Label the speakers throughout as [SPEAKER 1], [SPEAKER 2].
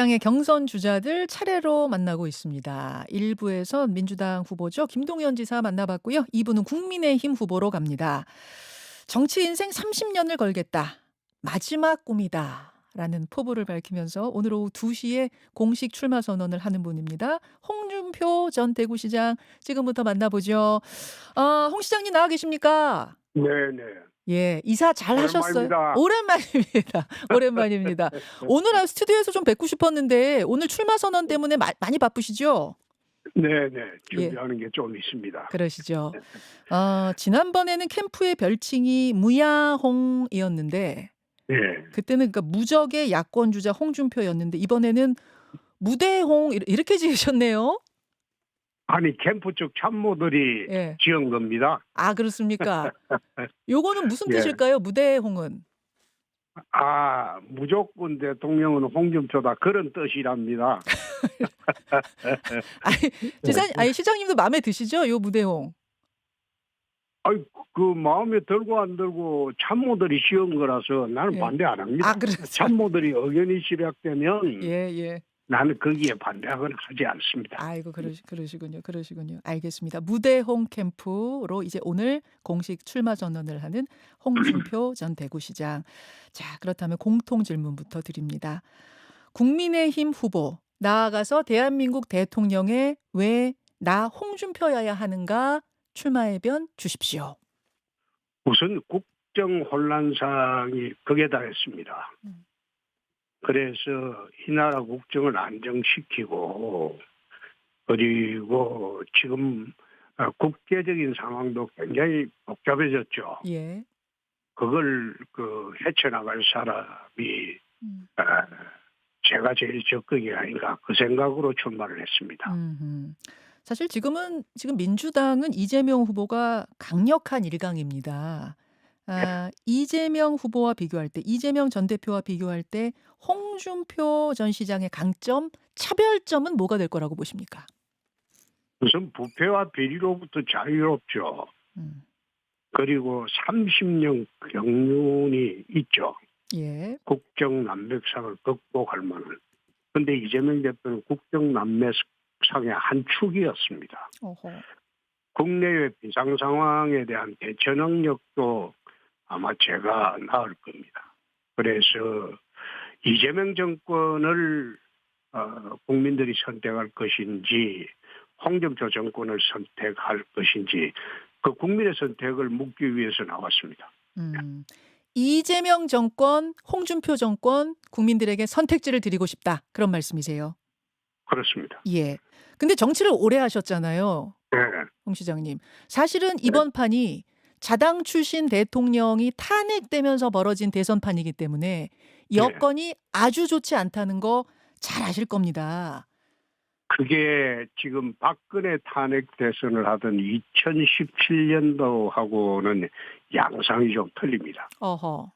[SPEAKER 1] 당의 경선 주자들 차례로 만나고 있습니다. 1부에선 민주당 후보죠. 김동연 지사 만나봤고요. 2부는 국민의힘 후보로 갑니다. 정치 인생 30년을 걸겠다. 마지막 꿈이다. 라는 포부를 밝히면서 오늘 오후 2시에 공식 출마 선언을 하는 분입니다. 홍준표 전 대구시장 지금부터 만나보죠. 홍 시장님 나와 계십니까?
[SPEAKER 2] 네네.
[SPEAKER 1] 예, 이사 잘 하셨어요?
[SPEAKER 2] 오랜만입니다.
[SPEAKER 1] 오랜만입니다. 오랜만입니다. 오늘 스튜디오에서 좀 뵙고 싶었는데 오늘 출마 선언 때문에 많이 바쁘시죠?
[SPEAKER 2] 네네.
[SPEAKER 1] 예,
[SPEAKER 2] 준비하는 게 좀 있습니다.
[SPEAKER 1] 그러시죠. 지난번에는 캠프의 별칭이 무야홍이었는데
[SPEAKER 2] 예.
[SPEAKER 1] 그때는 그러니까 무적의 야권 주자 홍준표였는데 이번에는 무대홍 이렇게 지으셨네요.
[SPEAKER 2] 아니, 캠프 쪽 참모들이
[SPEAKER 1] 예.
[SPEAKER 2] 지은 겁니다.
[SPEAKER 1] 아, 그렇습니까? 요거는 무슨
[SPEAKER 2] 예.
[SPEAKER 1] 뜻일까요? 무대홍은.
[SPEAKER 2] 무조건 대통령은 홍준표다. 그런 뜻이랍니다.
[SPEAKER 1] 아니, 시장님도 마음에 드시죠? 요 무대홍.
[SPEAKER 2] 아이, 그 마음에 들고 안 들고 참모들이 지은 거라서 나는
[SPEAKER 1] 예.
[SPEAKER 2] 반대 안 합니다.
[SPEAKER 1] 그래서.
[SPEAKER 2] 참모들이 의견이 시작되면
[SPEAKER 1] 예.
[SPEAKER 2] 나는 거기에 반대하거나 하지 않습니다.
[SPEAKER 1] 아이고, 그러시군요. 알겠습니다. 무대홍 캠프로 이제 오늘 공식 출마 선언을 하는 홍준표 전 대구시장. 자, 그렇다면 공통 질문부터 드립니다. 국민의힘 후보, 나아가서 대한민국 대통령에 왜 나 홍준표여야 하는가 출마의 변 주십시오.
[SPEAKER 2] 우선 국정 혼란상이 극에 달했습니다. 그래서 이 나라 국정을 안정시키고 그리고 지금 국제적인 상황도 굉장히 복잡해졌죠.
[SPEAKER 1] 예.
[SPEAKER 2] 그걸 헤쳐나갈 사람이 제가 제일 적극이 아닌가 그 생각으로 출마를 했습니다.
[SPEAKER 1] 사실 지금 민주당은 이재명 후보가 강력한 일강입니다. 이재명 후보와 비교할 때, 이재명 전 대표와 비교할 때 홍준표 전 시장의 강점, 차별점은 뭐가 될 거라고 보십니까?
[SPEAKER 2] 우선 부패와 비리로부터 자유롭죠. 그리고 30년 경륜이 있죠.
[SPEAKER 1] 예.
[SPEAKER 2] 국정 난맥상을 극복할 만한. 그런데 이재명 대표는 국정 난맥상의 한 축이었습니다.
[SPEAKER 1] 어허.
[SPEAKER 2] 국내외 비상 상황에 대한 대처 능력도 아마 제가 나을 겁니다. 그래서 이재명 정권을 국민들이 선택할 것인지 홍준표 정권을 선택할 것인지 그 국민의 선택을 묻기 위해서 나왔습니다.
[SPEAKER 1] 이재명 정권, 홍준표 정권 국민들에게 선택지를 드리고 싶다. 그런 말씀이세요?
[SPEAKER 2] 그렇습니다.
[SPEAKER 1] 예. 근데 정치를 오래 하셨잖아요.
[SPEAKER 2] 네.
[SPEAKER 1] 홍 시장님. 사실은 이번 판이 자당 출신 대통령이 탄핵되면서 벌어진 대선판이기 때문에 여건이 아주 좋지 않다는 거 잘 아실 겁니다.
[SPEAKER 2] 그게 지금 박근혜 탄핵 대선을 하던 2017년도하고는 양상이 좀 틀립니다.
[SPEAKER 1] 어허.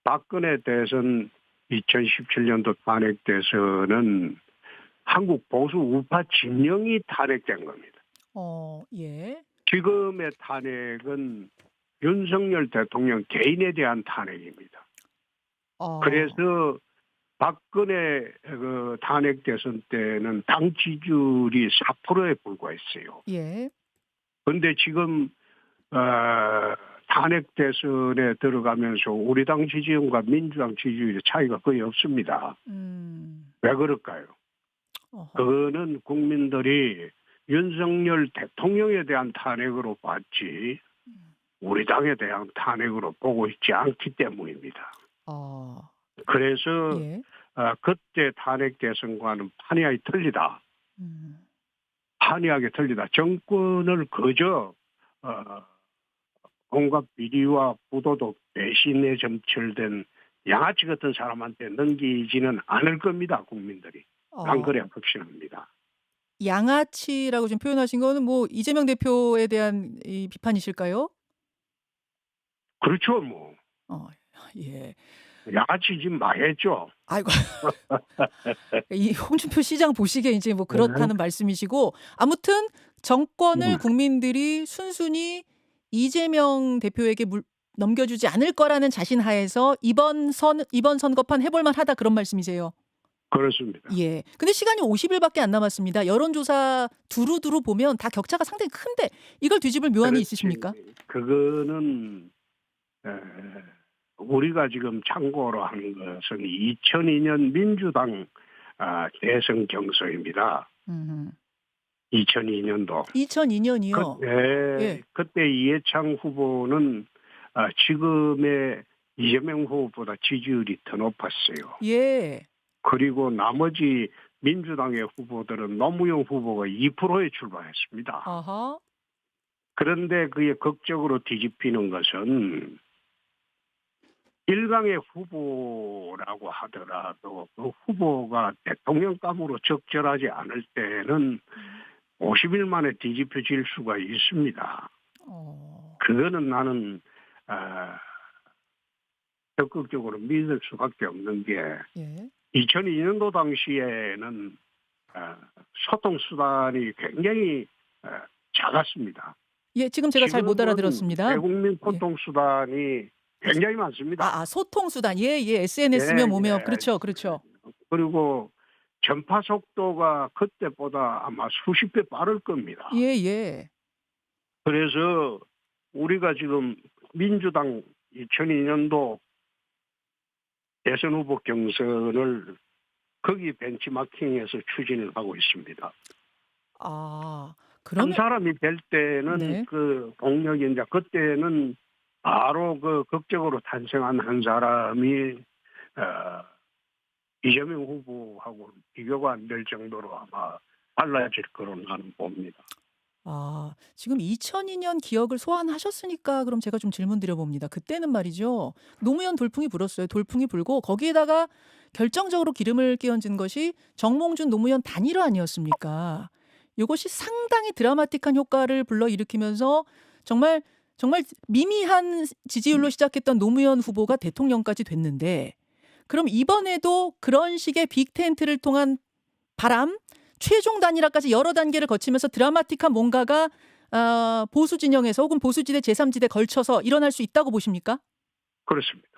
[SPEAKER 2] 박근혜 대선 2017년도 탄핵 대선은 한국 보수 우파 진영이 탄핵된 겁니다.
[SPEAKER 1] 예.
[SPEAKER 2] 지금의 탄핵은 윤석열 대통령 개인에 대한 탄핵입니다. 그래서 박근혜 탄핵 대선 때는 당 지지율이 4%에 불과했어요.
[SPEAKER 1] 예.
[SPEAKER 2] 그런데 지금 탄핵 대선에 들어가면서 우리 당 지지율과 민주당 지지율의 차이가 거의 없습니다. 왜 그럴까요? 그거는 국민들이 윤석열 대통령에 대한 탄핵으로 봤지 우리 당에 대한 탄핵으로 보고 있지 않기 때문입니다. 그래서 그때 탄핵 대선과는 판이하게 틀리다. 판이하게 틀리다. 정권을 그저 온갖 비리와 부도덕 배신에 점철된 양아치 같은 사람한테 넘기지는 않을 겁니다. 국민들이. 난 그래 확신합니다.
[SPEAKER 1] 양아치라고 좀 표현하신 거는 뭐 이재명 대표에 대한 이 비판이실까요?
[SPEAKER 2] 그렇죠, 뭐.
[SPEAKER 1] 예.
[SPEAKER 2] 양아치지 마했죠.
[SPEAKER 1] 아이고. 이 홍준표 시장 보시기에 이제 뭐 그렇다는 말씀이시고 아무튼 정권을 국민들이 순순히 이재명 대표에게 넘겨주지 않을 거라는 자신하에서 이번 선거판 해볼 만하다 그런 말씀이세요?
[SPEAKER 2] 그렇습니다.
[SPEAKER 1] 예. 근데 시간이 50일밖에 안 남았습니다. 여론조사 두루두루 보면 다 격차가 상당히 큰데 이걸 뒤집을 묘안이
[SPEAKER 2] 그렇지.
[SPEAKER 1] 있으십니까?
[SPEAKER 2] 그거는 에, 우리가 지금 참고로 하는 것은 2002년 민주당 대선 경선입니다. 2002년도.
[SPEAKER 1] 2002년이요. 예.
[SPEAKER 2] 그때 이해창 후보는 지금의 이재명 후보보다 지지율이 더 높았어요.
[SPEAKER 1] 예.
[SPEAKER 2] 그리고 나머지 민주당의 후보들은 노무현 후보가 2%에 출마했습니다.
[SPEAKER 1] 아하.
[SPEAKER 2] 그런데 그게 극적으로 뒤집히는 것은 일강의 후보라고 하더라도 그 후보가 대통령감으로 적절하지 않을 때는 50일 만에 뒤집혀질 수가 있습니다. 그거는 나는 적극적으로 믿을 수밖에 없는 게
[SPEAKER 1] 예.
[SPEAKER 2] 2002년도 당시에는 소통 수단이 굉장히 작았습니다.
[SPEAKER 1] 예, 지금 제가 잘 못 알아들었습니다.
[SPEAKER 2] 대국민
[SPEAKER 1] 예.
[SPEAKER 2] 소통 수단이 굉장히 많습니다.
[SPEAKER 1] 소통 수단. 예, 예. SNS며 뭐며.
[SPEAKER 2] 예.
[SPEAKER 1] 그렇죠. 그렇죠.
[SPEAKER 2] 그리고 전파 속도가 그때보다 아마 수십 배 빠를 겁니다.
[SPEAKER 1] 예, 예.
[SPEAKER 2] 그래서 우리가 지금 민주당 2002년도 대선 후보 경선을 거기 벤치마킹해서 추진을 하고 있습니다. 한
[SPEAKER 1] 그러면
[SPEAKER 2] 사람이 될 때는
[SPEAKER 1] 네.
[SPEAKER 2] 그 동력이 이제 그때는 바로 그 극적으로 탄생한 한 사람이 이재명 후보하고 비교가 안 될 정도로 아마 달라질 거로 나는 봅니다.
[SPEAKER 1] 지금 2002년 기억을 소환하셨으니까 그럼 제가 좀 질문 드려봅니다. 그때는 말이죠. 노무현 돌풍이 불었어요. 돌풍이 불고 거기에다가 결정적으로 기름을 끼얹은 것이 정몽준 노무현 단일화 아니었습니까? 이것이 상당히 드라마틱한 효과를 불러일으키면서 정말 정말 미미한 지지율로 시작했던 노무현 후보가 대통령까지 됐는데 그럼 이번에도 그런 식의 빅텐트를 통한 바람, 최종 단일화까지 여러 단계를 거치면서 드라마틱한 뭔가가 보수 진영에서 혹은 보수지대 제3지대 걸쳐서 일어날 수 있다고 보십니까?
[SPEAKER 2] 그렇습니다.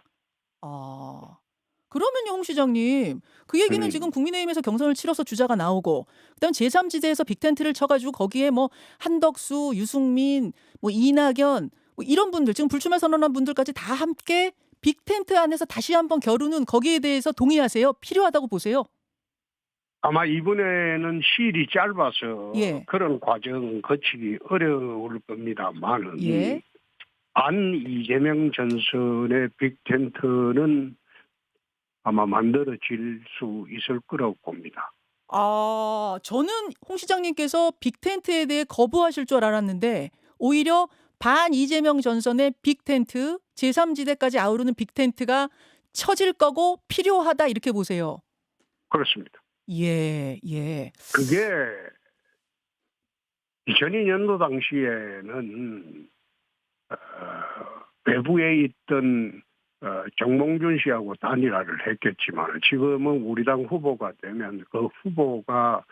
[SPEAKER 1] 그러면요, 홍 시장님. 그 얘기는 지금 국민의힘에서 경선을 치러서 주자가 나오고 그다음 제3지대에서 빅텐트를 쳐가지고 거기에 뭐 한덕수, 유승민, 뭐 이낙연 뭐 이런 분들 지금 불출마 선언한 분들까지 다 함께 빅텐트 안에서 다시 한번 겨루는 거기에 대해서 동의하세요? 필요하다고 보세요?
[SPEAKER 2] 아마 이번에는 시일이 짧아서
[SPEAKER 1] 예.
[SPEAKER 2] 그런 과정 거치기 어려울 겁니다만은
[SPEAKER 1] 예.
[SPEAKER 2] 안 이재명 전선의 빅텐트는 아마 만들어질 수 있을 거라고 봅니다.
[SPEAKER 1] 저는 홍 시장님께서 빅텐트에 대해 거부하실 줄 알았는데 오히려 반 이재명 전선의 빅텐트, 제3지대까지 아우르는 빅텐트가 쳐질 거고 필요하다 이렇게 보세요.
[SPEAKER 2] 그렇습니다.
[SPEAKER 1] 예, 예.
[SPEAKER 2] 그게 2002년도 당시에는 외부에 있던 정몽준 씨하고 단일화를 했겠지만 지금은 우리 당 후보가 되면 그 후보가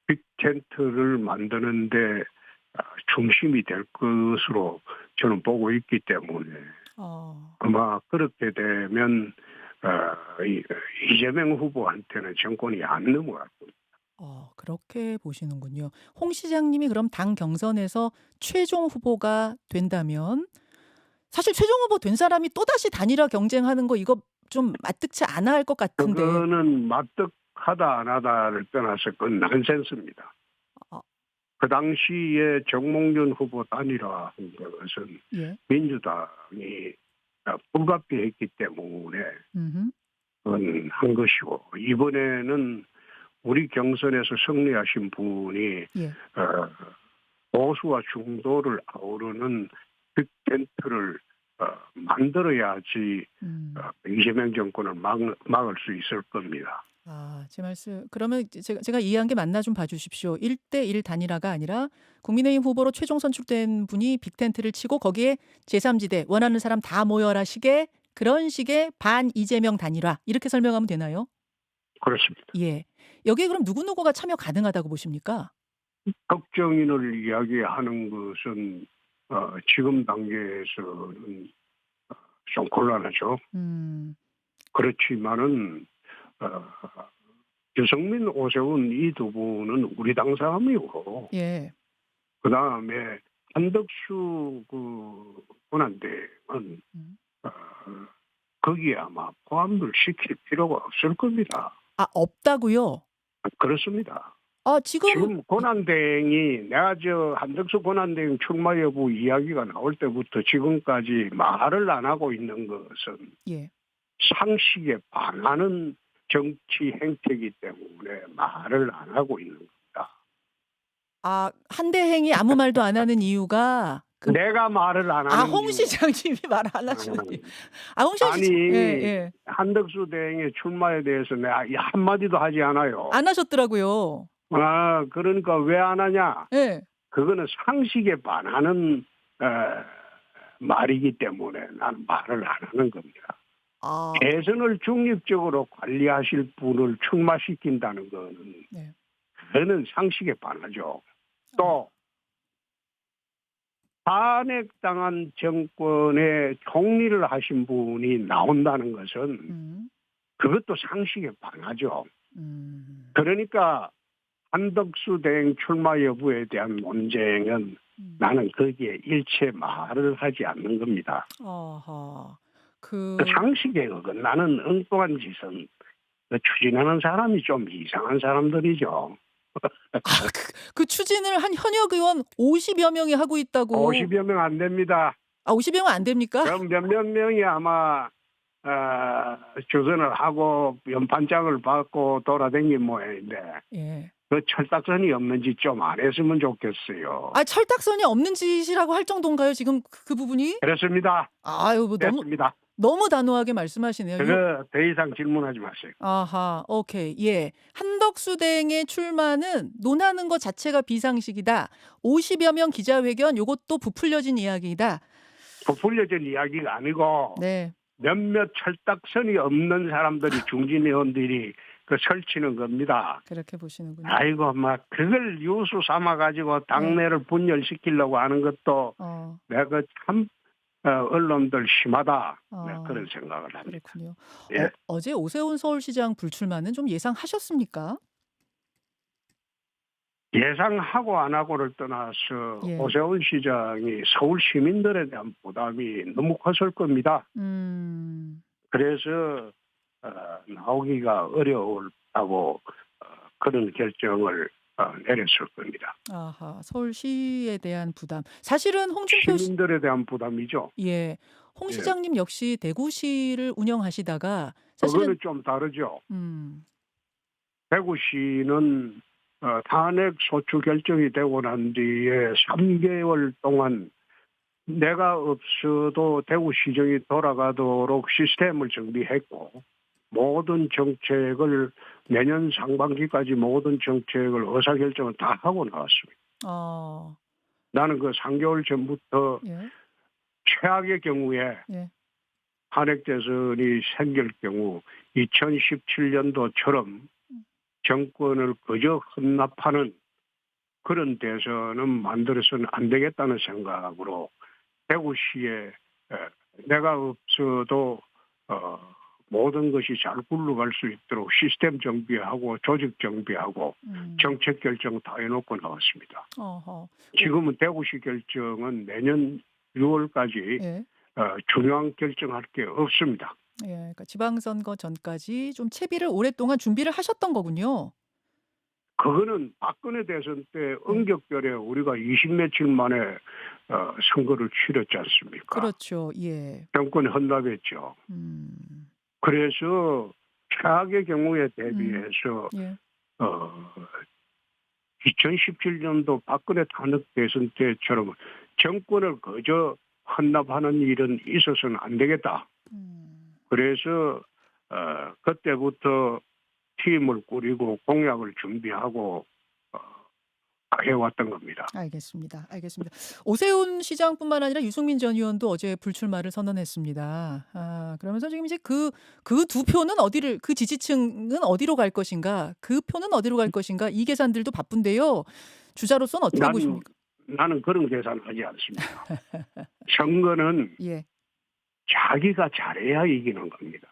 [SPEAKER 2] 빅텐트를 만드는데 중심이 될 것으로 저는 보고 있기 때문에 아마 그렇게 되면 이재명 후보한테는 정권이 안 넘어갈 겁니다.
[SPEAKER 1] 그렇게 보시는군요. 홍 시장님이 그럼 당 경선에서 최종 후보가 된다면 사실 최종 후보 된 사람이 또다시 단일화 경쟁하는 거 이거 좀 마뜩치 않아 할 것 같은데.
[SPEAKER 2] 그거는 마뜩하다 안 하다를 떠나서 그건 난센스입니다. 그 당시에 정몽준 후보 단일화한 것은
[SPEAKER 1] 예.
[SPEAKER 2] 민주당이 불가피했기 때문에 그건 한 것이고 이번에는 우리 경선에서 승리하신 분이
[SPEAKER 1] 예.
[SPEAKER 2] 보수와 중도를 아우르는 빅텐트를 만들어야지 이재명 정권을 막을 수 있을 겁니다.
[SPEAKER 1] 제 말씀 그러면 제가 이해한 게 맞나 좀 봐주십시오. 1대1 단일화가 아니라 국민의힘 후보로 최종 선출된 분이 빅텐트를 치고 거기에 제3지대 원하는 사람 다 모여라 식의 그런 식의 반 이재명 단일화 이렇게 설명하면 되나요?
[SPEAKER 2] 그렇습니다.
[SPEAKER 1] 예. 여기에 그럼 누구누구가 참여 가능하다고 보십니까?
[SPEAKER 2] 걱정인을 이야기하는 것은 지금 단계에서는 좀 곤란하죠. 그렇지만은 유승민, 오세훈 이 두 분은 우리 당 사람이고,
[SPEAKER 1] 예.
[SPEAKER 2] 그 다음에 한덕수 권한대행은
[SPEAKER 1] 음.
[SPEAKER 2] 어, 거기에 아마 포함을 시킬 필요가 없을 겁니다.
[SPEAKER 1] 아, 없다고요?
[SPEAKER 2] 그렇습니다.
[SPEAKER 1] 지금
[SPEAKER 2] 지금 권한대행이 내가 한덕수 권한대행 출마 여부 이야기가 나올 때부터 지금까지 말을 안 하고 있는 것은
[SPEAKER 1] 예.
[SPEAKER 2] 상식에 반하는 정치 행태이기 때문에 말을 안 하고 있는 겁니다.
[SPEAKER 1] 한대행이 아무 말도 안 하는 이유가
[SPEAKER 2] 내가 말을 안 하는
[SPEAKER 1] 홍
[SPEAKER 2] 이유가
[SPEAKER 1] 시장님이 말 안 하시는 이유. 홍
[SPEAKER 2] 아니
[SPEAKER 1] 시장 예.
[SPEAKER 2] 한덕수 대행의 출마에 대해서 내가 한마디도 하지 않아요.
[SPEAKER 1] 안 하셨더라고요.
[SPEAKER 2] 그러니까 왜 안 하냐?
[SPEAKER 1] 예.
[SPEAKER 2] 그거는 상식에 반하는 말이기 때문에 나는 말을 안 하는 겁니다. 대선을 중립적으로 관리하실 분을 출마시킨다는 거는
[SPEAKER 1] 네.
[SPEAKER 2] 그거는 상식에 반하죠. 또 탄핵당한 정권의 총리를 하신 분이 나온다는 것은 그것도 상식에 반하죠. 그러니까 한덕수 대행 출마 여부에 대한 논쟁은 나는 거기에 일체 말을 하지 않는 겁니다. 그 상식에 어긋나는 엉뚱한 짓은 추진하는 사람이 좀 이상한 사람들이죠.
[SPEAKER 1] 그 추진을 한 현역 의원 50여 명이 하고 있다고.
[SPEAKER 2] 50여 명 안 됩니다.
[SPEAKER 1] 50여 명 안 됩니까?
[SPEAKER 2] 그럼 몇몇 명이 아마 주선을 하고 연판장을 받고 돌아다닌 모양인데
[SPEAKER 1] 예.
[SPEAKER 2] 그 철딱선이 없는지 좀 안 했으면 좋겠어요.
[SPEAKER 1] 철딱선이 없는 짓이라고 할 정도인가요? 지금 그 부분이?
[SPEAKER 2] 그렇습니다. 됐습니다.
[SPEAKER 1] 너무 단호하게 말씀하시네요.
[SPEAKER 2] 그거 더 이상 질문하지 마세요.
[SPEAKER 1] 오케이. 예. 한덕수 대행의 출마는 논하는 것 자체가 비상식이다. 50여 명 기자회견 요것도 부풀려진 이야기이다.
[SPEAKER 2] 부풀려진 이야기가 아니고
[SPEAKER 1] 네.
[SPEAKER 2] 몇몇 철딱선이 없는 사람들이 중진 의원들이 설치는 겁니다.
[SPEAKER 1] 그렇게 보시는군요.
[SPEAKER 2] 아이고 막 그걸 유수 삼아 가지고 당내를 분열시키려고 하는 것도 내가 참 언론들 심하다. 그런 생각을 합니다.
[SPEAKER 1] 그렇군요.
[SPEAKER 2] 예.
[SPEAKER 1] 어제 오세훈 서울시장 불출마는 좀 예상하셨습니까?
[SPEAKER 2] 예상하고 안 하고를 떠나서
[SPEAKER 1] 예.
[SPEAKER 2] 오세훈 시장이 서울 시민들에 대한 부담이 너무 컸을 겁니다. 그래서 나오기가 어려울다고 그런 결정을 내렸을 겁니다.
[SPEAKER 1] 서울시에 대한 부담. 사실은 홍준표
[SPEAKER 2] 시민들에 대한 부담이죠.
[SPEAKER 1] 예. 홍 시장님 역시 대구시를 운영하시다가 사실은
[SPEAKER 2] 그거는 좀 다르죠.
[SPEAKER 1] 음.
[SPEAKER 2] 대구시는 탄핵 소추 결정이 되고 난 뒤에 3개월 동안 내가 없어도 대구시정이 돌아가도록 시스템을 정비했고 모든 정책을 내년 상반기까지 모든 정책을 의사결정을 다 하고 나왔습니다. 나는 그 3개월 전부터 최악의 경우에 탄핵 대선이 생길 경우 2017년도처럼 정권을 그저 헌납하는 그런 대선은 만들어서는 안 되겠다는 생각으로 대구시에 내가 없어도 모든 것이 잘 굴러갈 수 있도록 시스템 정비하고 조직 정비하고 정책 결정 다 해놓고 나왔습니다. 지금은 대구시 결정은 내년 6월까지 중요한 결정할 게 없습니다.
[SPEAKER 1] 그러니까 지방선거 전까지 좀 채비를 오랫동안 준비를 하셨던 거군요.
[SPEAKER 2] 그거는 박근혜 대선 때 응격결에 우리가 20 며칠 만에 선거를 치렀지 않습니까?
[SPEAKER 1] 그렇죠. 예.
[SPEAKER 2] 정권이 헌납했죠. 그래서 최악의 경우에 대비해서 2017년도 박근혜 탄핵 대선 때처럼 정권을 그저 헌납하는 일은 있어서는 안 되겠다. 그래서 그때부터 팀을 꾸리고 공약을 준비하고 해왔던 겁니다.
[SPEAKER 1] 알겠습니다. 오세훈 시장뿐만 아니라 유승민 전 의원도 어제 불출마를 선언했습니다. 그러면서 지금 이제 그 두 표는 그 지지층은 어디로 갈 것인가, 그 표는 어디로 갈 것인가, 이 계산들도 바쁜데요. 주자로서는 어떻게 보십니까?
[SPEAKER 2] 나는 그런 계산하지 않습니다. 선거는 자기가 잘해야 이기는 겁니다.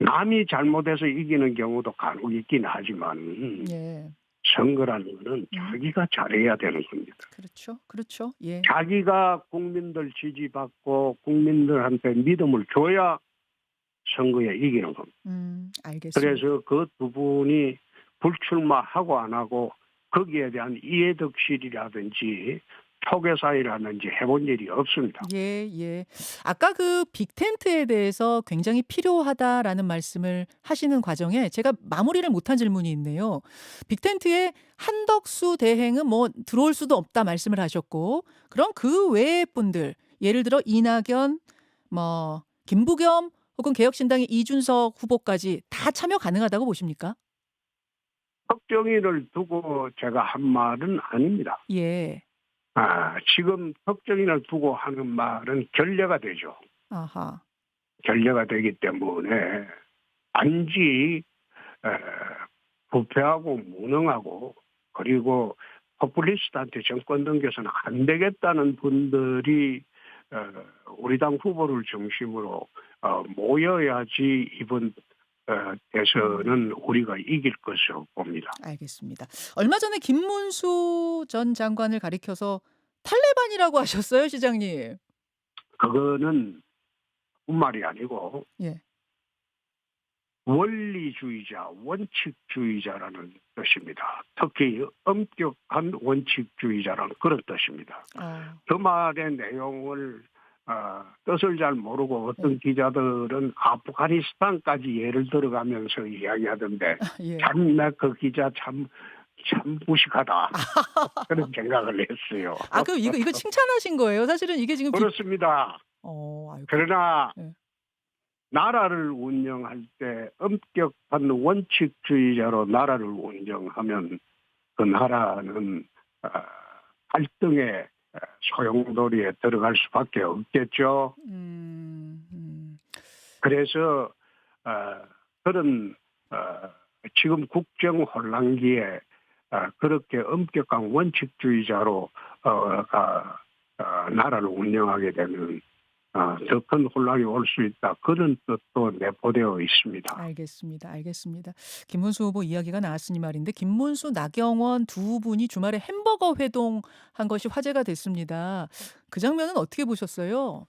[SPEAKER 2] 남이 잘못해서 이기는 경우도 간혹 있긴 하지만
[SPEAKER 1] 예.
[SPEAKER 2] 선거라는 거는
[SPEAKER 1] 음.
[SPEAKER 2] 자기가 잘해야 되는 겁니다.
[SPEAKER 1] 그렇죠. 그렇죠. 예.
[SPEAKER 2] 자기가 국민들 지지받고 국민들한테 믿음을 줘야 선거에 이기는 겁니다.
[SPEAKER 1] 알겠습니다.
[SPEAKER 2] 그래서 그 두 분이 불출마하고 안 하고 거기에 대한 이해득실이라든지 표계사이라든지 해본 일이 없습니다.
[SPEAKER 1] 예, 예. 아까 그 빅텐트에 대해서 굉장히 필요하다라는 말씀을 하시는 과정에 제가 마무리를 못한 질문이 있네요. 빅텐트에 한덕수 대행은 뭐 들어올 수도 없다 말씀을 하셨고, 그럼 그 외의 분들, 예를 들어 이낙연, 뭐 김부겸 혹은 개혁신당의 이준석 후보까지 다 참여 가능하다고 보십니까?
[SPEAKER 2] 특정인을 두고 제가 한 말은 아닙니다.
[SPEAKER 1] 예.
[SPEAKER 2] 지금 특정인을 두고 하는 말은 결례가 되죠.
[SPEAKER 1] 아하.
[SPEAKER 2] 결례가 되기 때문에 단지 부패하고 무능하고 그리고 포퓰리스트한테 정권 넘겨서는 안 되겠다는 분들이 우리 당 후보를 중심으로 모여야지 이번 대선은 우리가 이길 것으로 봅니다.
[SPEAKER 1] 알겠습니다. 얼마 전에 김문수 전 장관을 가리켜서 탈레반이라고 하셨어요, 시장님.
[SPEAKER 2] 그거는 뿐말이 아니고
[SPEAKER 1] 예.
[SPEAKER 2] 원리주의자, 원칙주의자라는 뜻입니다. 특히 엄격한 원칙주의자라는 그런 뜻입니다. 그 말의 내용을 뜻을 잘 모르고 어떤 기자들은 아프가니스탄까지 예를 들어가면서 이야기하던데
[SPEAKER 1] 예.
[SPEAKER 2] 참 그 기자 참 무식하다 그런 생각을 했어요.
[SPEAKER 1] 그럼 이거 칭찬하신 거예요? 사실은 이게 지금
[SPEAKER 2] 그렇습니다.
[SPEAKER 1] 아이고.
[SPEAKER 2] 그러나
[SPEAKER 1] 예.
[SPEAKER 2] 나라를 운영할 때 엄격한 원칙주의자로 나라를 운영하면 그 나라는 갈등의 소용돌이에 들어갈 수밖에 없겠죠. 그래서 그런 지금 국정 혼란기에 그렇게 엄격한 원칙주의자로 나라를 운영하게 되면 더 큰 혼란이 올 수 있다. 그런 뜻도 내포되어 있습니다.
[SPEAKER 1] 알겠습니다. 알겠습니다. 김문수 후보 이야기가 나왔으니 말인데 김문수, 나경원 두 분이 주말에 햄버거 회동한 것이 화제가 됐습니다. 그 장면은 어떻게 보셨어요?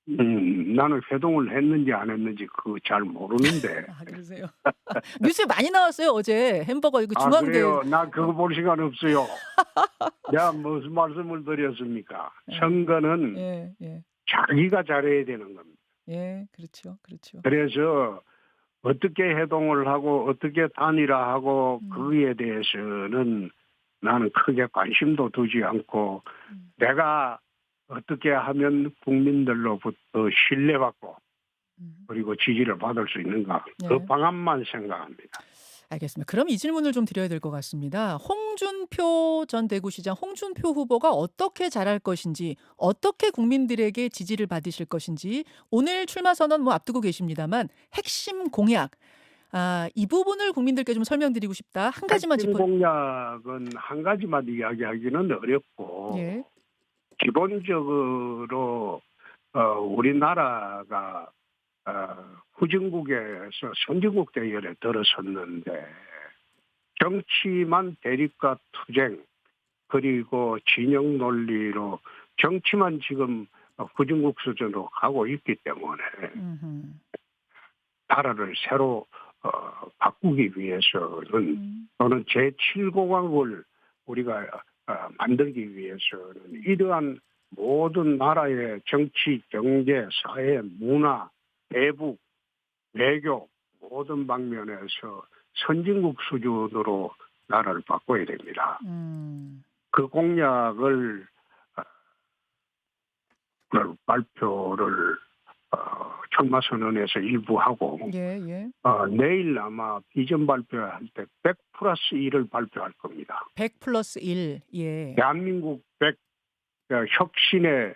[SPEAKER 2] 나는 회동을 했는지 안 했는지 그거 잘 모르는데.
[SPEAKER 1] 그러세요? 뉴스에 많이 나왔어요, 어제. 햄버거 이거 중앙대.
[SPEAKER 2] 그래요? 나 그거 볼 시간 없어요. 내가 무슨 말씀을 드렸습니까? 선거는
[SPEAKER 1] 예.
[SPEAKER 2] 자기가 잘해야 되는 겁니다.
[SPEAKER 1] 예, 그렇죠. 그렇죠.
[SPEAKER 2] 그래서 어떻게 해동을 하고 어떻게 단일화하고 거기에 대해서는 나는 크게 관심도 두지 않고 내가 어떻게 하면 국민들로부터 신뢰받고 그리고 지지를 받을 수 있는가 그 방안만 생각합니다.
[SPEAKER 1] 알겠습니다. 그럼 이 질문을 좀 드려야 될 것 같습니다. 홍준표 전 대구시장 홍준표 후보가 어떻게 잘할 것인지, 어떻게 국민들에게 지지를 받으실 것인지 오늘 출마 선언 뭐 앞두고 계십니다만 핵심 공약 이 부분을 국민들께 좀 설명드리고 싶다. 한 가지만
[SPEAKER 2] 핵심 공약은 한 가지만 이야기하기는 어렵고
[SPEAKER 1] 예.
[SPEAKER 2] 기본적으로 우리나라가 후진국에서 선진국 대열에 들어섰는데 정치만 대립과 투쟁 그리고 진영 논리로 정치만 지금 후진국 수준으로 가고 있기 때문에 나라를 새로 바꾸기 위해서는 또는 제7공화국을 우리가 만들기 위해서는 이러한 모든 나라의 정치, 경제, 사회, 문화, 대북, 외교 모든 방면에서 선진국 수준으로 나라를 바꿔야 됩니다. 그 공약을 발표를 출마 선언에서 일부 하고 내일 아마 비전 발표할 때 100+1을 발표할 겁니다.
[SPEAKER 1] 100+1. 예.
[SPEAKER 2] 대한민국 100 혁신에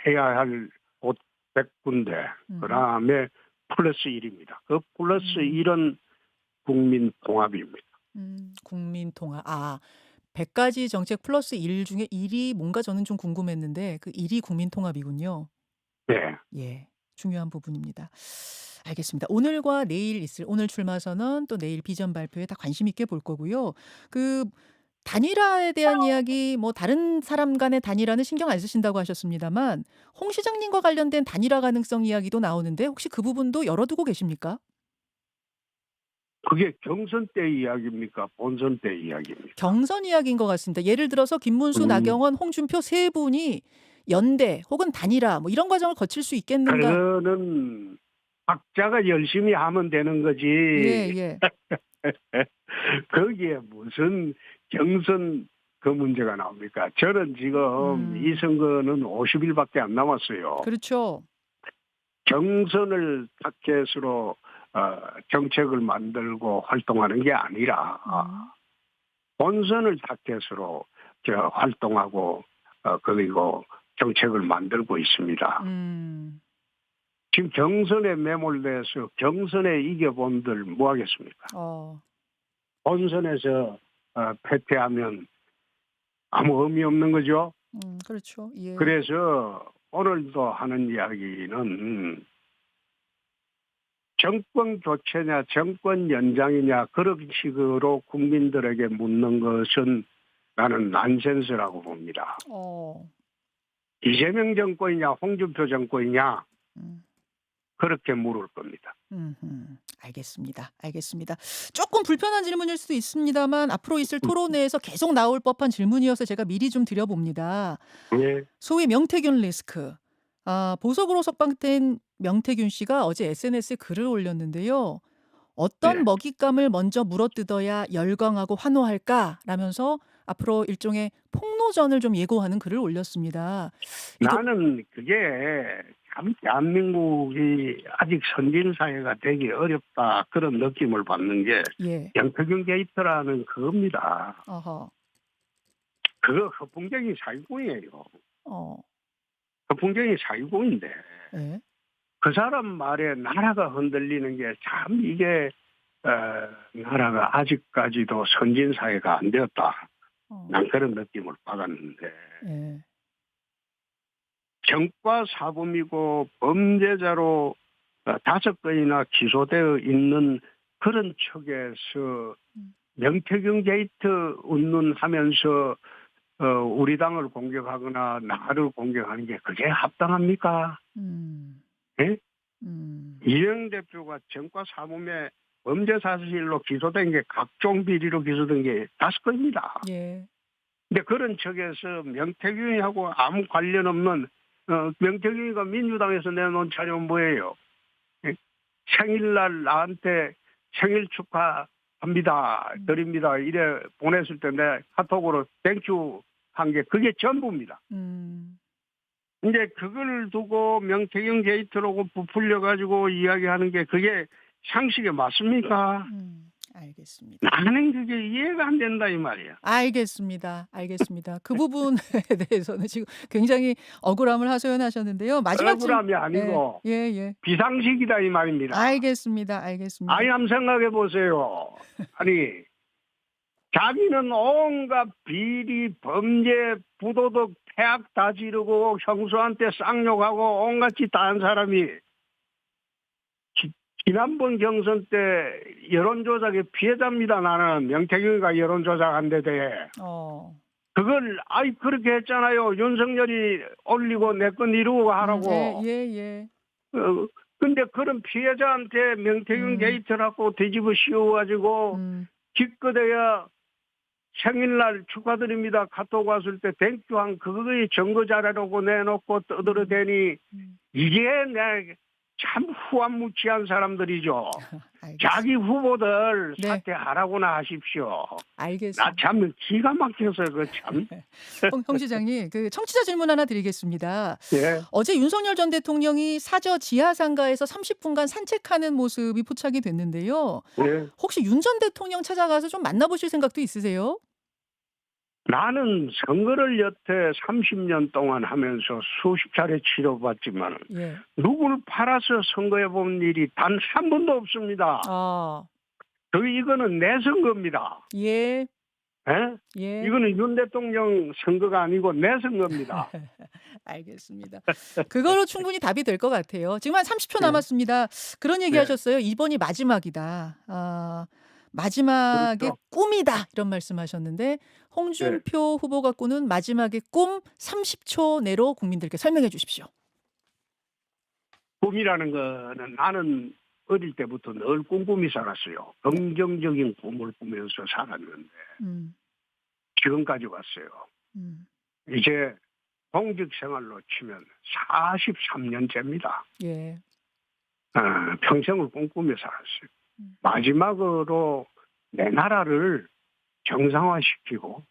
[SPEAKER 2] 해야 할 옷 100군데 그다음에 +1입니다. 그 +1은 국민 통합입니다.
[SPEAKER 1] 국민 통합. 100가지 정책 +1 중에 1이 뭔가 저는 좀 궁금했는데 그 1이 국민 통합이군요.
[SPEAKER 2] 네.
[SPEAKER 1] 예. 중요한 부분입니다. 알겠습니다. 오늘과 내일 있을 오늘 출마 선언 또 내일 비전 발표에 다 관심 있게 볼 거고요. 그 단일화에 대한 이야기 뭐 다른 사람 간의 단일화는 신경 안 쓰신다고 하셨습니다만 홍 시장님과 관련된 단일화 가능성 이야기도 나오는데 혹시 그 부분도 열어두고 계십니까?
[SPEAKER 2] 그게 경선 때 이야기입니까? 본선 때 이야기입니까?
[SPEAKER 1] 경선 이야기인 것 같습니다. 예를 들어서 김문수,
[SPEAKER 2] 음,
[SPEAKER 1] 나경원, 홍준표 세 분이 연대 혹은 단일화 뭐 이런 과정을 거칠 수 있겠는가?
[SPEAKER 2] 그거는 각자가 열심히 하면 되는 거지.
[SPEAKER 1] 예, 예.
[SPEAKER 2] 거기에 무슨 경선 그 문제가 나옵니까? 저는 지금 이
[SPEAKER 1] 음.
[SPEAKER 2] 선거는 50일밖에 안 남았어요.
[SPEAKER 1] 그렇죠.
[SPEAKER 2] 경선을 타켓으로 정책을 만들고 활동하는 게 아니라
[SPEAKER 1] 음.
[SPEAKER 2] 본선을 타켓으로 활동하고 그리고 정책을 만들고 있습니다.
[SPEAKER 1] 음.
[SPEAKER 2] 지금 경선에 매몰돼서 경선에 이겨본들 뭐 하겠습니까?
[SPEAKER 1] 어.
[SPEAKER 2] 본선에서 패퇴하면 아무 의미 없는 거죠.
[SPEAKER 1] 그렇죠. 예.
[SPEAKER 2] 그래서 오늘도 하는 이야기는 정권 교체냐 정권 연장이냐 그런 식으로 국민들에게 묻는 것은 나는 난센스라고 봅니다.
[SPEAKER 1] 어.
[SPEAKER 2] 이재명 정권이냐 홍준표 정권이냐
[SPEAKER 1] 음.
[SPEAKER 2] 그렇게 물을 겁니다.
[SPEAKER 1] 알겠습니다. 알겠습니다. 조금 불편한 질문일 수도 있습니다만 앞으로 있을 토론회에서 계속 나올 법한 질문이어서 제가 미리 좀 드려봅니다.
[SPEAKER 2] 예.
[SPEAKER 1] 소위 명태균 리스크. 보석으로 석방된 명태균 씨가 어제 SNS에 글을 올렸는데요. "어떤
[SPEAKER 2] 네.
[SPEAKER 1] 먹잇감을 먼저 물어뜯어야 열광하고 환호할까?"라면서 앞으로 일종의 폭로전을 좀 예고하는 글을 올렸습니다. 이도
[SPEAKER 2] 나는 그게 참 대한민국이 아직 선진 사회가 되기 어렵다 그런 느낌을 받는 게
[SPEAKER 1] 예.
[SPEAKER 2] 명태균 게이트라는 그겁니다.
[SPEAKER 1] 어허.
[SPEAKER 2] 그거 허풍쟁이 사기꾼이에요.
[SPEAKER 1] 어.
[SPEAKER 2] 허풍쟁이 사기꾼인데
[SPEAKER 1] 예.
[SPEAKER 2] 그 사람 말에 나라가 흔들리는 게 참 이게 나라가 아직까지도 선진 사회가 안 되었다.
[SPEAKER 1] 어.
[SPEAKER 2] 난 그런 느낌을 받았는데
[SPEAKER 1] 예.
[SPEAKER 2] 정과 사범이고 범죄자로 5건이나 기소되어 있는 그런 측에서
[SPEAKER 1] 음.
[SPEAKER 2] 명태균 게이트 운운하면서 우리 당을 공격하거나 나를 공격하는 게 그게 합당합니까?
[SPEAKER 1] 음.
[SPEAKER 2] 예?
[SPEAKER 1] 음.
[SPEAKER 2] 이재명 대표가 정과 사범의 범죄 사실로 기소된 게 각종 비리로 기소된 게 5건입니다.
[SPEAKER 1] 예.
[SPEAKER 2] 근데 그런 측에서 명태균이하고 아무 관련 없는 명태균이가 민주당에서 내놓은 자료는 뭐예요? 예? 생일날 나한테 생일 축하합니다. 드립니다. 이래 보냈을 때 내 카톡으로 땡큐 한 게 그게 전부입니다.
[SPEAKER 1] 음.
[SPEAKER 2] 이제 그걸 두고 명태균 게이트라고 부풀려가지고 이야기하는 게 그게 상식에 맞습니까?
[SPEAKER 1] 알겠습니다.
[SPEAKER 2] 나는 그게 이해가 안 된다 이 말이야.
[SPEAKER 1] 알겠습니다. 알겠습니다. 그 부분에 대해서는 지금 굉장히 억울함을 하소연하셨는데요. 마지막
[SPEAKER 2] 억울함이
[SPEAKER 1] 예.
[SPEAKER 2] 아니고
[SPEAKER 1] 예예.
[SPEAKER 2] 비상식이다 이 말입니다.
[SPEAKER 1] 알겠습니다. 알겠습니다.
[SPEAKER 2] 아니 한번 생각해 보세요. 아니 자기는 온갖 비리, 범죄, 부도덕, 폐악 다 지르고 형수한테 쌍욕하고 온갖 짓 다 한 사람이 지난번 경선 때 여론조작의 피해자입니다. 나는 명태균이가 여론조작한 데 대해. 그걸 그렇게 했잖아요. 윤석열이 올리고 내 건 이루고 하라고.
[SPEAKER 1] 예.
[SPEAKER 2] 근데 그런 피해자한테 명태균 게이트라고 뒤집어 씌워가지고 기껏해야 생일날 축하드립니다. 카톡 왔을 때 땡큐한 그거의 증거 자료라고 내놓고 떠들어대니 이게 내 참 후한무치한 사람들이죠. 자기 후보들
[SPEAKER 1] 네.
[SPEAKER 2] 사퇴하라고나 하십시오.
[SPEAKER 1] 알겠습니다.
[SPEAKER 2] 나 참 기가 막혀서 그 참.
[SPEAKER 1] 홍 시장님, 그 청취자 질문 하나 드리겠습니다.
[SPEAKER 2] 예.
[SPEAKER 1] 어제 윤석열 전 대통령이 사저 지하상가에서 30분간 산책하는 모습이 포착이 됐는데요.
[SPEAKER 2] 예.
[SPEAKER 1] 혹시 윤 전 대통령 찾아가서 좀 만나보실 생각도 있으세요?
[SPEAKER 2] 나는 선거를 여태 30년 동안 하면서 수십 차례 치러봤지만
[SPEAKER 1] 예.
[SPEAKER 2] 누구를 팔아서 선거해 본 일이 단 한 번도 없습니다. 이거는 내 선거입니다.
[SPEAKER 1] 예.
[SPEAKER 2] 예?
[SPEAKER 1] 예.
[SPEAKER 2] 이거는 윤 대통령 선거가 아니고 내 선거입니다.
[SPEAKER 1] 알겠습니다. 그거로 충분히 답이 될 것 같아요. 지금 한 30초
[SPEAKER 2] 네.
[SPEAKER 1] 남았습니다. 그런 얘기
[SPEAKER 2] 네.
[SPEAKER 1] 하셨어요. "이번이 마지막이다. 마지막의
[SPEAKER 2] 그렇죠.
[SPEAKER 1] 꿈이다." 이런 말씀하셨는데
[SPEAKER 2] 네.
[SPEAKER 1] 홍준표 후보가 꾸는 마지막의 꿈 30초 내로 국민들께 설명해 주십시오.
[SPEAKER 2] 꿈이라는 거는 나는 어릴 때부터 늘 꿈꾸며 살았어요. 긍정적인 꿈을 꾸면서 살았는데
[SPEAKER 1] 음.
[SPEAKER 2] 지금까지 왔어요.
[SPEAKER 1] 음.
[SPEAKER 2] 이제 공직 생활로 치면 43년째입니다.
[SPEAKER 1] 예.
[SPEAKER 2] 평생을 꿈꾸며 살았어요.
[SPEAKER 1] 음.
[SPEAKER 2] 마지막으로 내 나라를 정상화시키고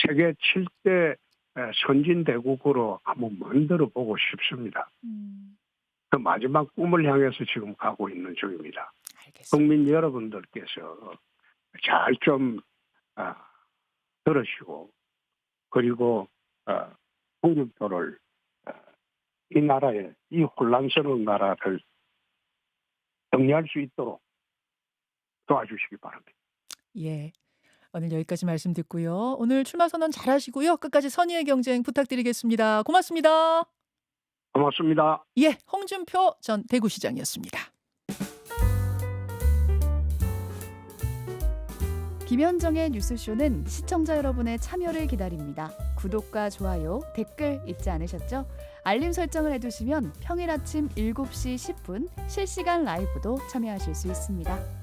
[SPEAKER 2] 세계 7대 선진대국으로 한번 만들어 보고 싶습니다. 그 마지막 꿈을 향해서 지금 가고 있는 중입니다.
[SPEAKER 1] 알겠습니다.
[SPEAKER 2] 국민 여러분들께서 잘 좀 들으시고 그리고 홍준표를 이 나라의 이 혼란스러운 나라를 정리할 수 있도록 도와주시기 바랍니다.
[SPEAKER 1] 예. 오늘 여기까지 말씀 듣고요. 오늘 출마 선언 잘하시고요. 끝까지 선의의 경쟁 부탁드리겠습니다. 고맙습니다.
[SPEAKER 2] 고맙습니다.
[SPEAKER 1] 예, 홍준표 전 대구시장이었습니다.
[SPEAKER 3] 김현정의 뉴스쇼는 시청자 여러분의 참여를 기다립니다. 구독과 좋아요, 댓글 잊지 않으셨죠? 알림 설정을 해두시면 평일 아침 7시 10분 실시간 라이브도 참여하실 수 있습니다.